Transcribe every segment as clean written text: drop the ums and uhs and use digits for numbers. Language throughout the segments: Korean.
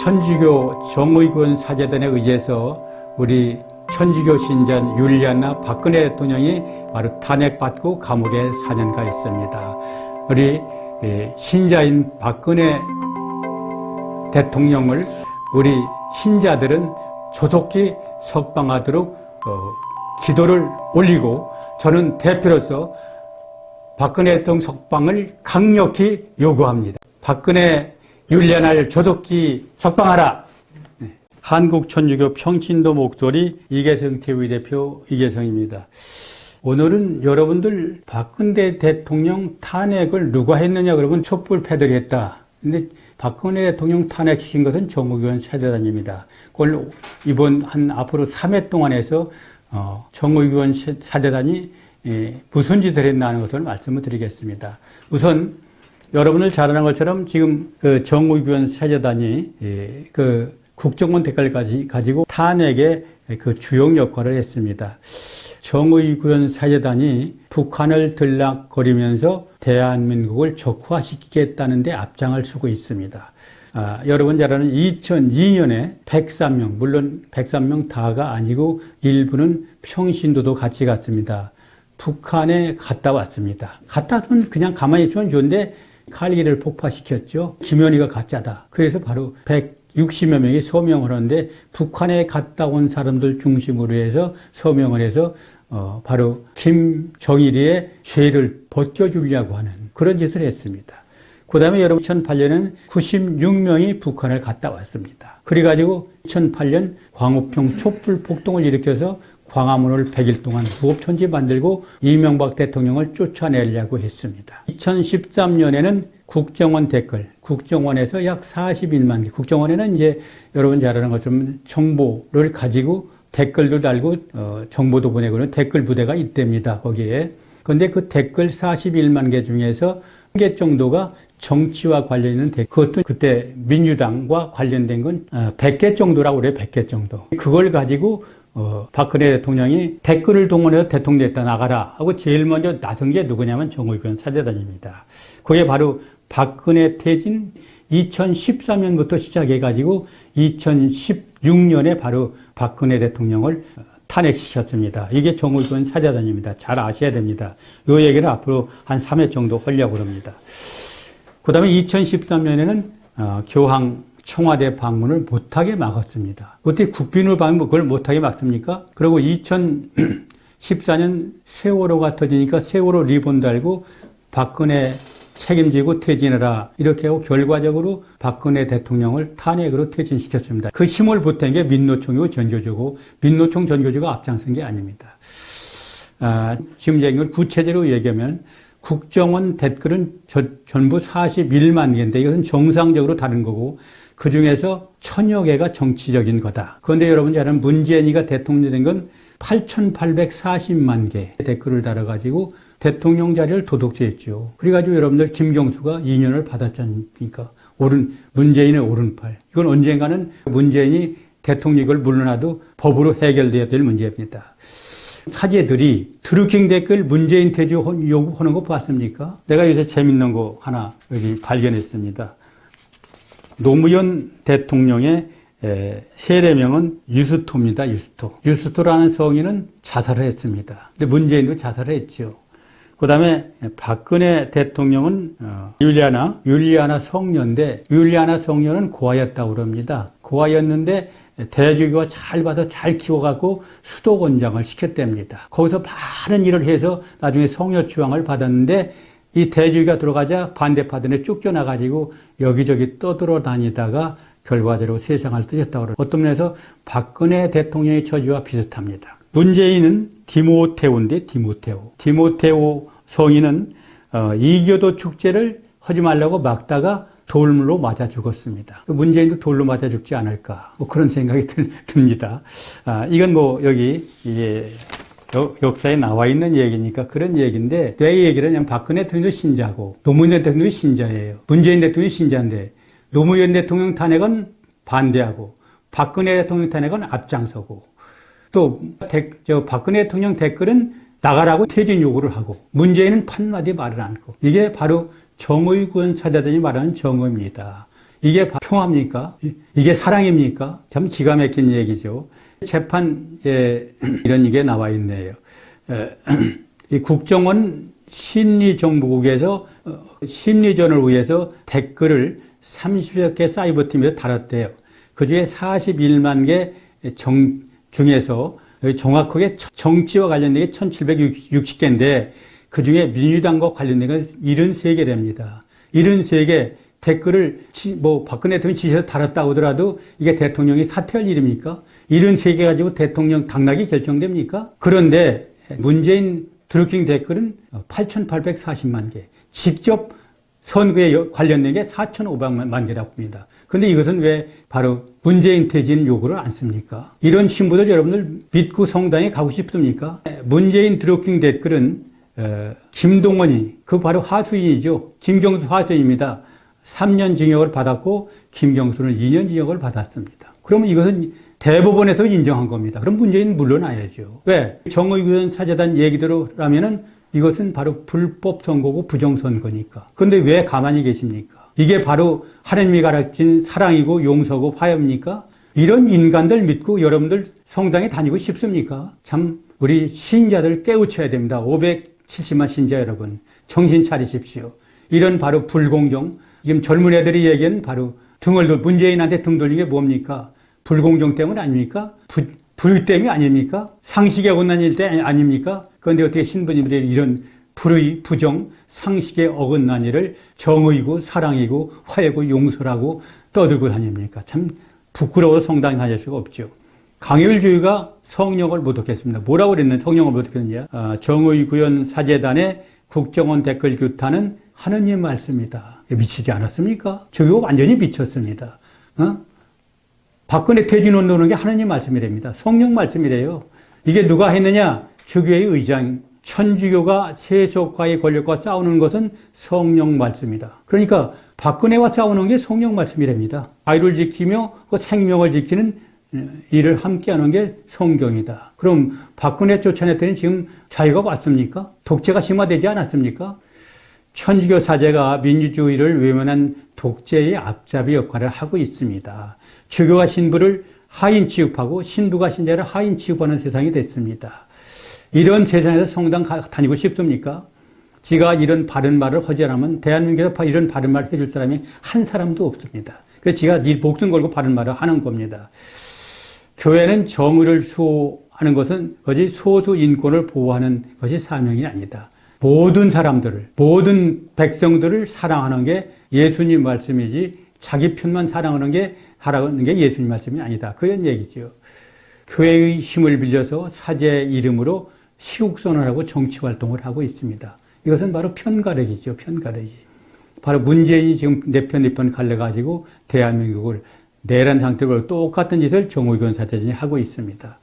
천주교 정의군 사제단에 의해서 우리 천주교 신자 율리아나 박근혜 대통령이 바로 탄핵받고 감옥에 4년 가 있습니다. 우리 신자인 박근혜 대통령을 우리 신자들은 조속히 석방하도록 기도를 올리고, 저는 대표로서 박근혜 대통령 석방을 강력히 요구합니다. 박근혜 율리아나를 조속히 석방하라. 한국천주교 평신도 목소리 이계성 TV 대표 이계성입니다. 오늘은 여러분들 박근혜 대통령 탄핵을 누가 했느냐 그러면 촛불 패들이 했다. 근데 박근혜 대통령 탄핵시킨 것은 정의교원 사제단입니다. 그걸 이번 앞으로 3회 동안 해서 정의교원 사제단이 무슨 짓을 했나 하는 것을 말씀을 드리겠습니다. 우선 여러분들 잘 아는 것처럼 지금 그 정의교원 사제단이 그 국정원 댓글까지 가지고 탄핵의 그 주요 역할을 했습니다. 정의구현 사제단이 북한을 들락거리면서 대한민국을 적화시키겠다는 데 앞장을 서고 있습니다. 여러분 잘 아는 2002년에 103명, 물론 103명 다가 아니고 일부는 평신도도 같이 갔습니다. 북한에 갔다 왔습니다. 갔다 왔으면 그냥 가만히 있으면 좋은데 칼기를 폭파시켰죠. 김현희가 가짜다. 그래서 바로 160여 명이 서명을 하는데 북한에 갔다 온 사람들 중심으로 해서 서명을 해서 바로 김정일이의 죄를 벗겨주려고 하는 그런 짓을 했습니다. 그 다음에 여러분 2008년에는 96명이 북한을 갔다 왔습니다. 그래가지고 2008년 광우평 촛불 폭동을 일으켜서 광화문을 100일 동안 무법천지 만들고 이명박 대통령을 쫓아내려고 했습니다. 2013년에는 국정원 댓글, 국정원에서 약 41만 개, 국정원에는 이제 여러분 잘 아는 것처럼 정보를 가지고 댓글도 달고 정보도 보내고 는 댓글 부대가 있답니다. 거기에. 그런데 그 댓글 41만 개 중에서 1개 정도가 정치와 관련 있는 댓글, 그것도 그때 민주당과 관련된 건 100개 정도라고 그래요. 100개 정도. 그걸 가지고 박근혜 대통령이 댓글을 동원해서 대통령 됐다 나가라 하고 제일 먼저 나선 게 누구냐면 정의교원 사제단입니다. 그게 바로 박근혜 퇴진 2013년부터 시작해가지고 2016년에 바로 박근혜 대통령을 탄핵시켰습니다. 이게 정의교원 사제단입니다. 잘 아셔야 됩니다. 이 얘기를 앞으로 한 3회 정도 하려고 합니다. 그 다음에 2013년에는 교황 청와대 방문을 못하게 막았습니다. 어떻게 국빈을 방문 그걸 못하게 막습니까? 그리고 2014년 세월호가 터지니까 세월호 리본 달고 박근혜 책임지고 퇴진해라 이렇게 하고 결과적으로 박근혜 대통령을 탄핵으로 퇴진시켰습니다. 그 힘을 보탠 게 민노총이고 전교조고 민노총 전교조가 앞장선 게 아닙니다. 지금 얘기한 걸 구체적으로 얘기하면 국정원 댓글은 전부 41만 개인데 이것은 정상적으로 다른 거고 그 중에서 1000여 개가 정치적인 거다. 그런데 여러분 잘 아는 문재인이가 대통령 된 건 8,840만 개 댓글을 달아가지고 대통령 자리를 도둑질했죠. 그래가지고 여러분들 김경수가 2년을 받았지 않습니까? 문재인의 오른팔. 이건 언젠가는 문재인이 대통령 이걸 물러나도 법으로 해결돼야 될 문제입니다. 사제들이 드루킹 댓글 문재인 퇴진 요구하는 거 봤습니까? 내가 요새 재밌는 거 하나 여기 발견했습니다. 노무현 대통령의 세례명은 유스토입니다. 유스토. 유스토라는 성인은 자살을 했습니다. 근데 문재인도 자살을 했죠. 그 다음에 박근혜 대통령은 율리아나 성녀인데 율리아나 성녀는 고아였다고 그럽니다. 고아였는데 대주교가 잘 받아 잘 키워갖고 수도원장을 시켰답니다. 거기서 많은 일을 해서 나중에 성녀 추앙을 받았는데 이 대주교가 들어가자 반대파들에 쫓겨나가지고 여기저기 떠돌아다니다가 결과적으로 세상을 뜨셨다고 그래요. 어떤 면에서 박근혜 대통령의 처지와 비슷합니다. 문재인은 디모테오인데 디모테오 성인은 이교도 축제를 하지 말라고 막다가 돌로 맞아 죽었습니다. 문재인도 돌로 맞아 죽지 않을까 뭐 그런 생각이 듭니다. 이건 뭐 여기 이게 역사에 나와 있는 얘기니까 그런 얘기인데 내 얘기는 그냥 박근혜 대통령도 신자고 노무현 대통령도 신자예요. 문재인 대통령이 신자인데 노무현 대통령 탄핵은 반대하고 박근혜 대통령 탄핵은 앞장서고 또 박근혜 대통령 댓글은 나가라고 퇴진 요구를 하고 문재인은 한마디 말을 않고 이게 바로 정의구현 사제단이 말하는 정의입니다. 이게 평화입니까? 이게 사랑입니까? 참 기가 막힌 얘기죠. 재판에 이런 게 나와 있네요. 이 국정원 심리정보국에서 심리전을 위해서 댓글을 30여 개 사이버팀에서 달았대요. 그 중에 41만 개 중에서 정확하게 정치와 관련된 게 1760개인데 그 중에 민주당과 관련된 건 73개랍니다. 73개 댓글을 박근혜 대통령이 지시해서 달았다고 하더라도 이게 대통령이 사퇴할 일입니까? 73개 가지고 대통령 당락이 결정됩니까? 그런데 문재인 드루킹 댓글은 8,840만 개. 직접 선거에 관련된 게 4,500만 개라고 합니다. 그런데 이것은 왜 바로 문재인 퇴진 요구를 안 씁니까? 이런 신부들 여러분들 믿고 성당에 가고 싶습니까? 문재인 드루킹 댓글은 김동원이 그 바로 하수인이죠. 김경수 하수인입니다. 3년 징역을 받았고 김경수는 2년 징역을 받았습니다. 그러면 이것은 대법원에서 인정한 겁니다. 그럼 문재인은 물러나야죠. 왜? 정의구현 사재단 얘기대로라면은 이것은 바로 불법 선거고 부정선거니까. 그런데 왜 가만히 계십니까? 이게 바로 하느님이 가르친 사랑이고 용서고 화해입니까? 이런 인간들 믿고 여러분들 성당에 다니고 싶습니까? 참 우리 신자들 깨우쳐야 됩니다. 570만 신자 여러분 정신 차리십시오. 이런 바로 불공정, 지금 젊은 애들이 얘기하는 바로 문재인한테 등 돌린 게 뭡니까? 불공정 때문 아닙니까? 불의 때문이 아닙니까? 상식에 어긋난 일 때문이 아닙니까? 그런데 어떻게 신부님들이 이런 불의, 부정, 상식에 어긋난 일을 정의고 사랑이고 화해고 용서라고 떠들고 다닙니까? 참 부끄러워서 성당에 다닐 수가 없죠. 강율주의가 성령을 모독했습니다. 뭐라고 그랬는데 성령을 모독했느냐? 정의구현 사재단의 국정원 댓글 규탄은 하느님 말씀이다. 미치지 않았습니까? 주교가 완전히 미쳤습니다. 박근혜 퇴진운동하는 게 하느님 말씀이랍니다. 성령 말씀이래요. 이게 누가 했느냐? 주교의 의장. 천주교가 세속과의 권력과 싸우는 것은 성령 말씀이다. 그러니까 박근혜와 싸우는 게 성령 말씀이랍니다. 자유를 지키며 그 생명을 지키는 일을 함께하는 게 성경이다. 그럼 박근혜 쫓아냈더니 지금 자유가 왔습니까? 독재가 심화되지 않았습니까? 천주교 사제가 민주주의를 외면한 독재의 앞잡이 역할을 하고 있습니다. 주교가 신부를 하인 취급하고 신부가 신자를 하인 취급하는 세상이 됐습니다. 이런 세상에서 성당 다니고 싶습니까? 지가 이런 바른 말을 하지 않으면 대한민국에서 이런 바른 말을 해줄 사람이 한 사람도 없습니다. 그래서 지가 이 목숨 걸고 바른 말을 하는 겁니다. 교회는 정의를 수호하는 것은 거지 소수 인권을 보호하는 것이 사명이 아니다. 모든 사람들을, 모든 백성들을 사랑하는 게 예수님 말씀이지 자기 편만 사랑하는 게 예수님 말씀이 아니다. 그런 얘기죠. 교회의 힘을 빌려서 사제 이름으로 시국선언을 하고 정치활동을 하고 있습니다. 이것은 바로 편가르기죠. 편가르기. 바로 문재인이 지금 내 편 갈려가지고 대한민국을 내란 상태로 똑같은 짓을 정의구현 사제단이 하고 있습니다.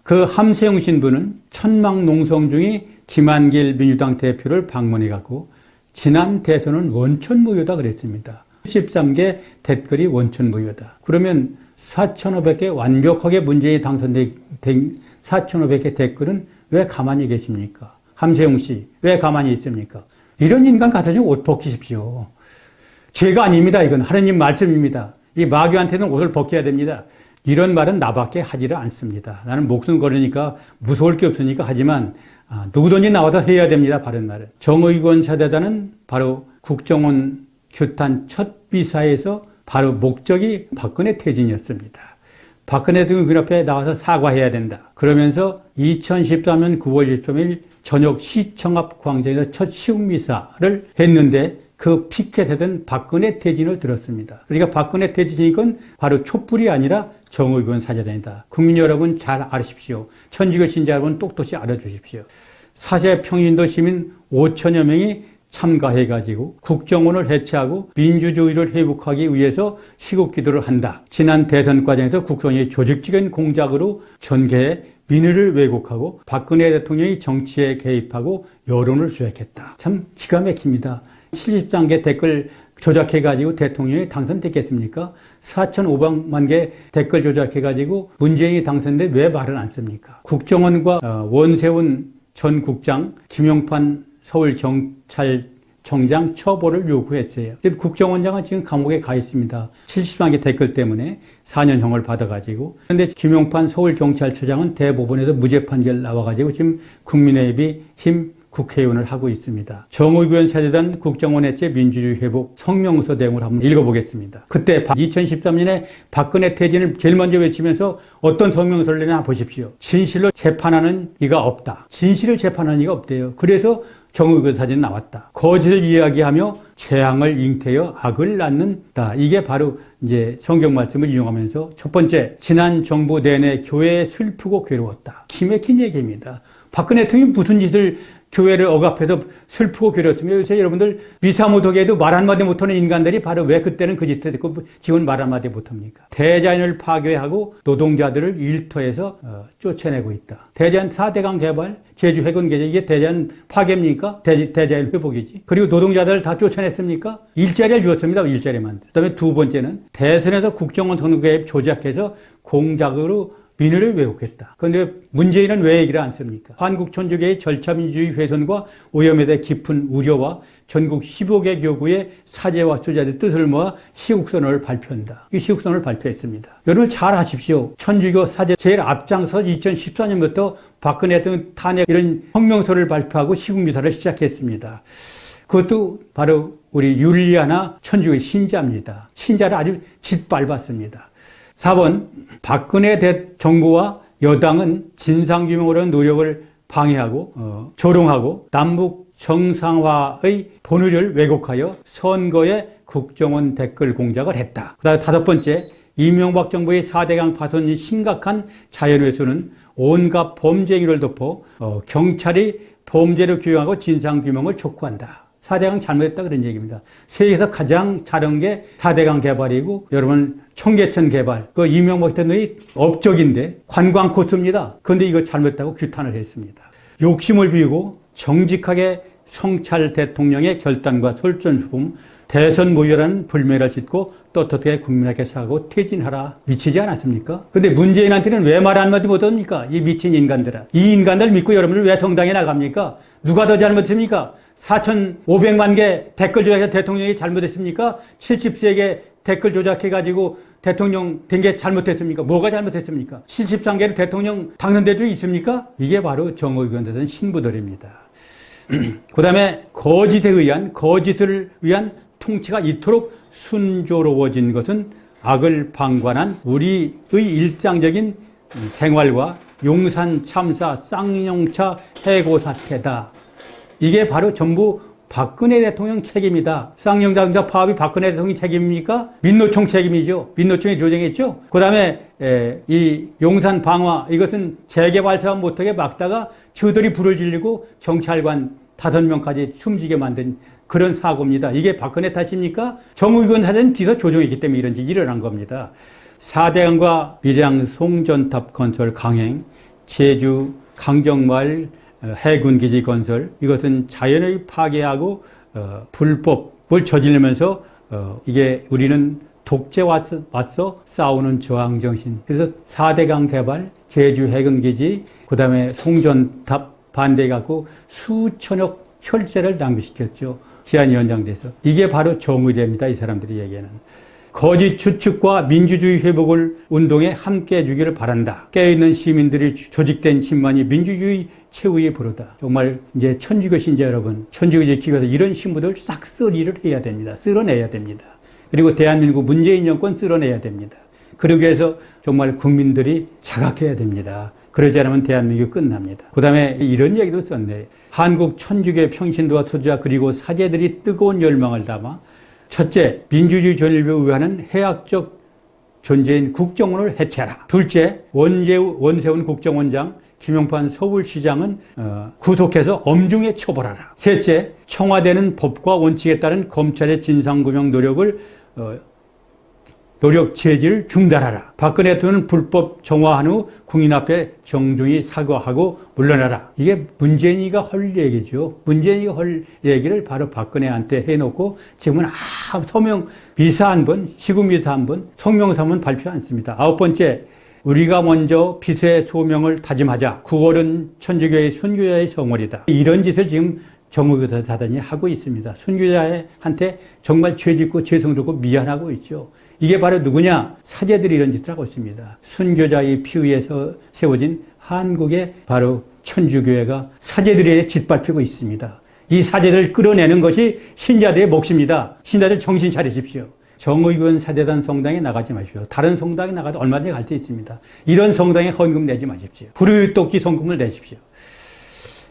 그 함세웅 신부는 천막농성 중에 김한길 민주당 대표를 방문해갖고 지난 대선은 원천무효다 그랬습니다. 13개 댓글이 원천무효다. 그러면 4,500개 완벽하게 문재인이 당선된 4,500개 댓글은 왜 가만히 계십니까? 함세웅 씨, 왜 가만히 있습니까? 이런 인간 같아서 옷 벗기십시오. 죄가 아닙니다. 이건 하느님 말씀입니다. 이 마귀한테는 옷을 벗겨야 됩니다. 이런 말은 나밖에 하지를 않습니다. 나는 목숨 걸으니까 무서울 게 없으니까 하지만 누구든지 나와서 해야 됩니다. 바른 말은. 정의구현 사재단은 바로 국정원 규탄 첫 비사에서 바로 목적이 박근혜 퇴진이었습니다. 박근혜 대통령 그 앞에 나와서 사과해야 된다. 그러면서 2013년 9월 23일 저녁 시청 앞 광장에서 첫 시국미사를 했는데 그 피켓에는 박근혜 퇴진을 들었습니다. 그러니까 박근혜 퇴진이건 바로 촛불이 아니라 정의구현 사재단이다. 국민 여러분 잘 아십시오. 천주교 신자 여러분 똑똑히 알아주십시오. 사제 평신도 시민 5천여 명이 참가해가지고 국정원을 해체하고 민주주의를 회복하기 위해서 시국기도를 한다. 지난 대선 과정에서 국정원이 조직적인 공작으로 전개해 민의를 왜곡하고 박근혜 대통령이 정치에 개입하고 여론을 조작했다. 참 기가 막힙니다. 70장개 댓글 조작해가지고 대통령이 당선됐겠습니까? 4,500만 개 댓글 조작해가지고 문재인이 당선됐는데 왜 말을 안 씁니까? 국정원과 원세훈 전 국장, 김용판 서울경찰청 청장 처벌을 요구했어요. 국정원장은 지금 감옥에 가 있습니다. 70만 개 댓글 때문에 4년형을 받아가지고. 그런데 김용판 서울경찰처장은 대법원에서 무죄 판결 나와가지고 지금 국민의힘 국회의원을 하고 있습니다. 정의구현 세대단 국정원 해체 민주주의 회복 성명서 내용을 한번 읽어보겠습니다. 그때 2013년에 박근혜 퇴진을 제일 먼저 외치면서 어떤 성명서를 내나 보십시오. 진실로 재판하는 이가 없다. 진실을 재판하는 이가 없대요. 그래서 정의구현 사진이 나왔다. 거짓을 이야기하며 재앙을 잉태하여 악을 낳는다. 이게 바로 이제 성경 말씀을 이용하면서 첫 번째, 지난 정부 내내 교회에 슬프고 괴로웠다. 기맥힌 얘기입니다. 박근혜 대통령이 무슨 짓을 교회를 억압해서 슬프고 괴롭습니다. 요새 여러분들 미사무독에도 말 한마디 못하는 인간들이 바로 왜 그때는 그 짓을 했고 지금 말 한마디 못합니까? 대자연을 파괴하고 노동자들을 일터에서 쫓아내고 있다. 대자연 4대강 개발, 제주 해군개발 이게 대자연 파괴입니까? 대자연 회복이지. 그리고 노동자들을 다 쫓아냈습니까? 일자리를 주었습니다. 일자리만. 그다음에 두 번째는 대선에서 국정원 선거개입 조작해서 공작으로 민의를 왜곡했다. 그런데 문재인은 왜 얘기를 안 씁니까? 한국천주교의 절차민주주의 훼손과 오염에 대해 깊은 우려와 전국 15개 교구의 사제와 수자의 뜻을 모아 시국선언을 발표한다. 이 시국선언을 발표했습니다. 여러분 잘 아십시오. 천주교 사제 제일 앞장서 2014년부터 박근혜 대통령 탄핵 이런 성명서를 발표하고 시국미사를 시작했습니다. 그것도 바로 우리 율리아나 천주교의 신자입니다. 신자를 아주 짓밟았습니다. 4번, 박근혜 정부와 여당은 진상규명으로 하는 노력을 방해하고 조롱하고 남북 정상화의 본의를 왜곡하여 선거에 국정원 댓글 공작을 했다. 그다음에 다섯 번째, 이명박 정부의 4대강 파손이 심각한 자연훼손은 온갖 범죄 행위를 덮어 경찰이 범죄를 규명하고 진상규명을 촉구한다. 4대강 잘못했다 그런 얘기입니다. 세계에서 가장 잘한 게 4대강 개발이고 여러분 청계천 개발 그 이명박 대통령이 업적인데 관광 코스입니다. 그런데 이거 잘못했다고 규탄을 했습니다. 욕심을 비우고 정직하게 성찰 대통령의 결단과 솔선수범 대선 무효라는 불매를 짓고 떳떳하게 국민에게 사고 퇴진하라. 미치지 않았습니까? 근데 문재인한테는 왜 말 한마디 못합니까? 이 미친 인간들아. 이 인간들 믿고 여러분들 왜 정당에 나갑니까? 누가 더 잘못했습니까? 4,500만 개 댓글 조작해서 대통령이 잘못했습니까? 70세에게 댓글 조작해가지고 대통령 된 게 잘못했습니까? 뭐가 잘못했습니까? 73개로 대통령 당선된 적 있습니까? 이게 바로 정의견되던 신부들입니다. 그 다음에 거짓을 위한 통치가 이토록 순조로워진 것은 악을 방관한 우리의 일상적인 생활과 용산 참사, 쌍용차 해고 사태다. 이게 바로 전부 박근혜 대통령 책임이다. 쌍용차 파업이 박근혜 대통령 책임입니까? 민노총 책임이죠. 민노총이 조정했죠. 그 다음에 이 용산 방화 이것은 재개발 사업 못하게 막다가 저들이 불을 지르고 경찰관 5명까지 숨지게 만든 그런 사고입니다. 이게 박근혜 탓입니까? 정의권 사는 뒤에서 조정했기 때문에 이런 일이 일어난 겁니다. 4대강과 밀양 송전탑 건설 강행, 제주 강정마을 해군기지 건설 이것은 자연을 파괴하고 불법을 저지르면서 이게 우리는 독재와 맞서 싸우는 저항정신. 그래서 4대강 개발, 제주 해군기지, 그 다음에 송전탑 반대해갖고 수천억 혈세를 낭비시켰죠. 시한위원장 돼서. 이게 바로 정의대입니다. 이 사람들이 얘기하는. 거짓 추측과 민주주의 회복을 운동에 함께 해주기를 바란다. 깨어있는 시민들이 조직된 신만이 민주주의 최후의 보루다. 정말 이제 천주교 신자 여러분, 천주교 지키기 위해서 이런 신부들 싹쓸이를 해야 됩니다. 쓸어내야 됩니다. 그리고 대한민국 문재인 정권 쓸어내야 됩니다. 그러기 위해서 정말 국민들이 자각해야 됩니다. 그러지 않으면 대한민국이 끝납니다. 그 다음에 이런 얘기도 썼네. 한국 천주교의 평신도와 투자 그리고 사제들이 뜨거운 열망을 담아 첫째, 민주주의 전일부 의회하는 해악적 존재인 국정원을 해체하라. 둘째, 원세훈 국정원장, 김용판 서울시장은 구속해서 엄중히 처벌하라. 셋째, 청와대는 법과 원칙에 따른 검찰의 진상규명 노력 제지를 중단하라. 박근혜 대통령은 불법 정화한 후 국민 앞에 정중히 사과하고 물러나라. 이게 문재인이가 할 얘기죠. 문재인이가 할 얘기를 바로 박근혜한테 해놓고 지금은 서명 미사 한 번, 시국 미사 한 번, 성명서 한 번 발표 않습니다. 아홉 번째, 우리가 먼저 피수의 소명을 다짐하자. 9월은 천주교의 순교자의 성월이다. 이런 짓을 지금 정의교사 사단이 하고 있습니다. 순교자한테 정말 죄짓고 죄송스럽고 미안하고 있죠. 이게 바로 누구냐? 사제들이 이런 짓을 하고 있습니다. 순교자의 피 위에서 세워진 한국의 바로 천주교회가 사제들에게 짓밟히고 있습니다. 이 사제들을 끌어내는 것이 신자들의 몫입니다. 신자들 정신 차리십시오. 정의교원 사제단 성당에 나가지 마십시오. 다른 성당에 나가도 얼마든지 갈 수 있습니다. 이런 성당에 헌금 내지 마십시오. 불의똑기 성금을 내십시오.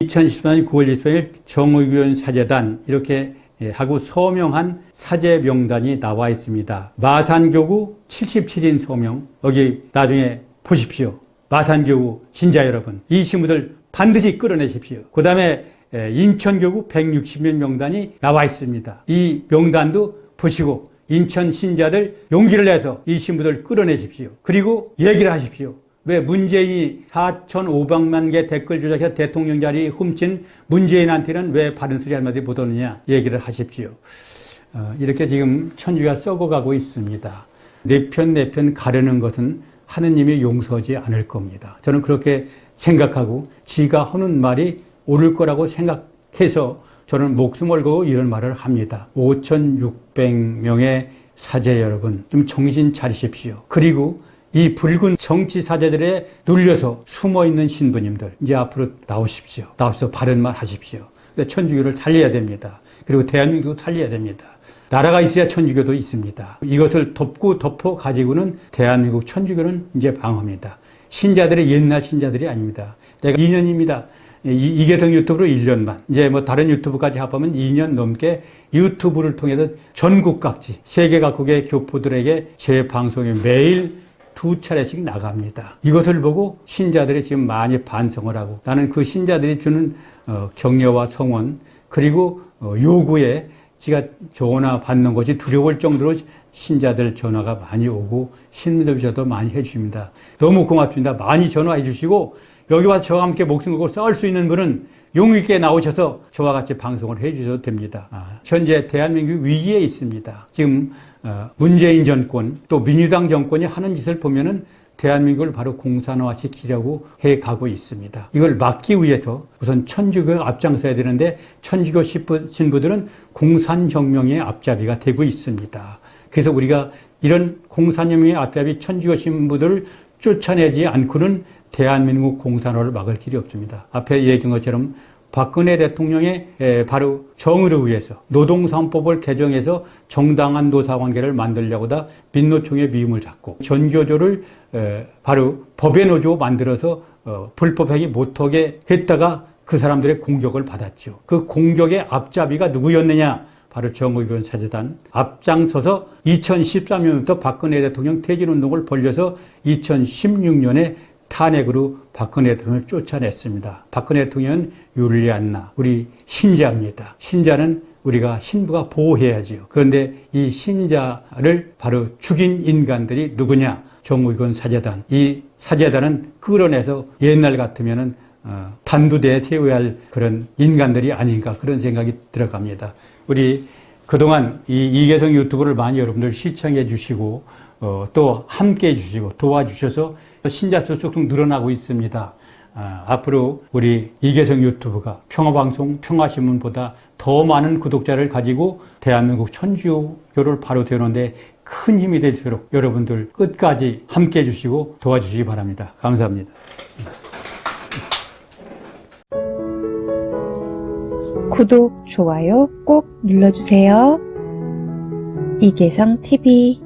2014년 9월 24일 정의교원 사제단 이렇게 하고 서명한 사제 명단이 나와 있습니다. 마산교구 77인 서명, 여기 나중에 보십시오. 마산교구 신자 여러분, 이 신부들 반드시 끌어내십시오. 그 다음에 인천교구 160명 명단이 나와 있습니다. 이 명단도 보시고 인천 신자들 용기를 내서 이 신부들 끌어내십시오. 그리고 얘기를 하십시오. 왜 문재인이 4,500만 개 댓글 조작해서 대통령 자리 훔친 문재인한테는 왜 바른 소리 한마디 못 하느냐 얘기를 하십시오. 이렇게 지금 천주가 썩어가고 있습니다. 내 편 가르는 것은 하느님이 용서하지 않을 겁니다. 저는 그렇게 생각하고 지가 하는 말이 옳을 거라고 생각해서 저는 목숨을 걸고 이런 말을 합니다. 5,600명의 사제 여러분, 좀 정신 차리십시오. 그리고 이 붉은 정치 사제들에 눌려서 숨어있는 신부님들, 이제 앞으로 나오십시오. 나와서 바른 말 하십시오. 천주교를 살려야 됩니다. 그리고 대한민국도 살려야 됩니다. 나라가 있어야 천주교도 있습니다. 이것을 덮어 가지고는 대한민국 천주교는 이제 방어합니다. 신자들의 옛날 신자들이 아닙니다. 내가 2년입니다. 이계성 유튜브로 1년만, 이제 뭐 다른 유튜브까지 합하면 2년 넘게 유튜브를 통해서 전국 각지, 세계 각국의 교포들에게 제 방송에 매일 2차례씩 나갑니다. 이것을 보고 신자들이 지금 많이 반성을 하고 나는 그 신자들이 주는 격려와 성원 그리고 요구에 지가 전화 받는 것이 두려울 정도로 신자들 전화가 많이 오고 신도저도 많이 해주십니다. 너무 고맙습니다. 많이 전화해 주시고 여기 와서 저와 함께 목숨 걸고 싸울 수 있는 분은 용기 있게 나오셔서 저와 같이 방송을 해 주셔도 됩니다. 현재 대한민국 위기에 있습니다. 지금 문재인 정권 또 민주당 정권이 하는 짓을 보면은 대한민국을 바로 공산화시키려고 해가고 있습니다. 이걸 막기 위해서 우선 천주교가 앞장서야 되는데 천주교 신부들은 공산혁명의 앞잡이가 되고 있습니다. 그래서 우리가 이런 공산혁명의 앞잡이 천주교 신부들을 쫓아내지 않고는 대한민국 공산화를 막을 길이 없습니다. 앞에 얘기한 것처럼 박근혜 대통령의 바로 정의를 위해서 노동 3법을 개정해서 정당한 노사관계를 만들려고다 민노총의 미움을 잡고 전교조를 바로 법의 노조 만들어서 불법행위 못하게 했다가 그 사람들의 공격을 받았죠. 그 공격의 앞잡이가 누구였느냐? 바로 정의교원 사제단 앞장서서 2013년부터 박근혜 대통령 퇴진운동을 벌려서 2016년에 탄핵으로 박근혜 대통령을 쫓아냈습니다. 박근혜 대통령은 율리안나, 우리 신자입니다. 신자는 우리가 신부가 보호해야지요. 그런데 이 신자를 바로 죽인 인간들이 누구냐? 정의교원 사제단. 이 사제단은 끌어내서 옛날 같으면은 단두대에 태워야 할 그런 인간들이 아닌가 그런 생각이 들어갑니다. 우리 그동안 이 이계성 유튜브를 많이 여러분들 시청해 주시고 또 함께 해 주시고 도와주셔서 신자 수 쑥쑥 늘어나고 있습니다. 앞으로 우리 이계성 유튜브가 평화방송, 평화신문보다 더 많은 구독자를 가지고 대한민국 천주교를 바로 세우는데 큰 힘이 되도록 여러분들 끝까지 함께 해주시고 도와주시기 바랍니다. 감사합니다. 구독, 좋아요 꼭 눌러주세요. 이계성 TV